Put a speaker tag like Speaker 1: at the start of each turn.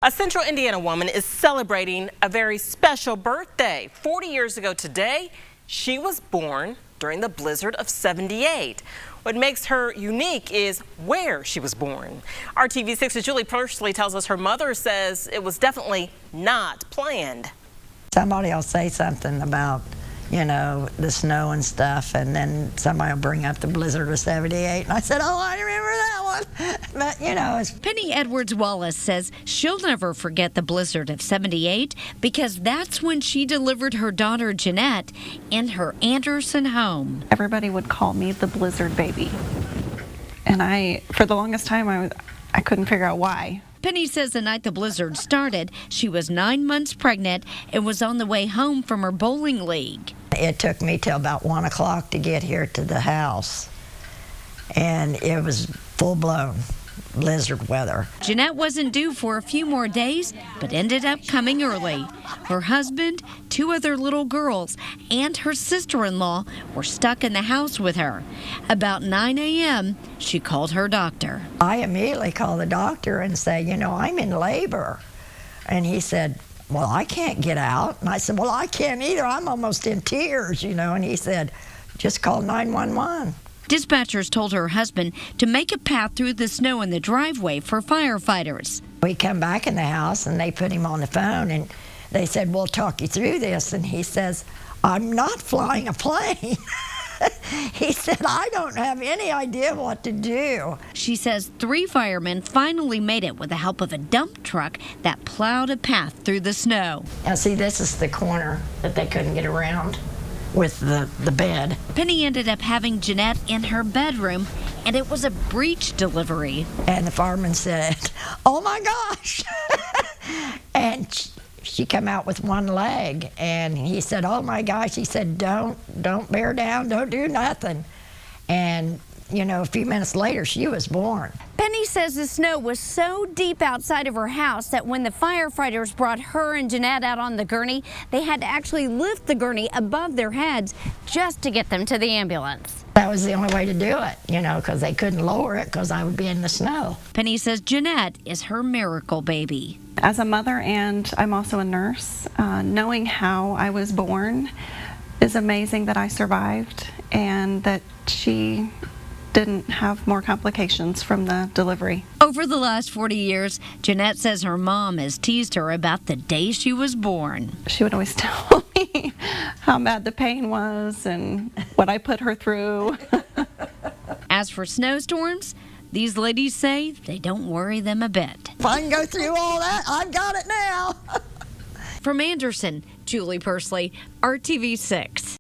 Speaker 1: A Central Indiana woman is celebrating a very special birthday. 40 years ago today, she was born during the blizzard of '78. What makes her unique is where she was born. RTV6's Julie Pursley tells us her mother says it was definitely not planned.
Speaker 2: Somebody will say something about, you know, the snow and stuff, and then somebody will bring up the blizzard of '78, and I said, oh, I remember that one. But, you know, it's...
Speaker 3: Penny Edwards Wallace says she'll never forget the blizzard of '78 because that's when she delivered her daughter Janette in her Anderson home.
Speaker 4: Everybody would call me the blizzard baby, and for the longest time, I couldn't figure out why.
Speaker 3: Penny says the night the blizzard started, she was 9 months pregnant and was on the way home from her bowling league.
Speaker 2: It took me till about 1 o'clock to get here to the house, and it was full-blown blizzard weather.
Speaker 3: Janette wasn't due for a few more days, but ended up coming early. Her husband, 2 other little girls, and her sister-in-law were stuck in the house with her. About 9 a.m., she called her doctor.
Speaker 2: I immediately called the doctor and said, you know, I'm in labor. And he said, well, I can't get out. And I said, well, I can't either. I'm almost in tears, you know. And he said, just call 911.
Speaker 3: Dispatchers told her husband to make a path through the snow in the driveway for firefighters.
Speaker 2: We come back in the house, and they put him on the phone, and they said, we'll talk you through this. And he says, I'm not flying a plane. He said, I don't have any idea what to do.
Speaker 3: She says 3 firemen finally made it with the help of a dump truck that plowed a path through the snow.
Speaker 2: Now, see, this is the corner that they couldn't get around with the bed.
Speaker 3: Penny ended up having Janette in her bedroom, and it was a breech delivery.
Speaker 2: And the fireman said, oh my gosh. And she come out with one leg, and he said, oh my gosh. He said, don't bear down, don't do nothing. And you know, a few minutes later, she was born.
Speaker 5: Penny says the snow was so deep outside of her house that when the firefighters brought her and Janette out on the gurney, they had to actually lift the gurney above their heads just to get them to the ambulance.
Speaker 2: That was the only way to do it, you know, because they couldn't lower it because I would be in the snow.
Speaker 3: Penny says Janette is her miracle baby.
Speaker 4: As a mother, and I'm also a nurse, knowing how I was born is amazing that I survived and that she didn't have more complications from the delivery.
Speaker 3: Over the last 40 years, Janette says her mom has teased her about the day she was born.
Speaker 4: She would always tell me how bad the pain was and what I put her through.
Speaker 3: As for snowstorms, these ladies say they don't worry them a bit.
Speaker 2: If I can go through all that, I've got it now.
Speaker 3: From Anderson, Julie Pursley, RTV6.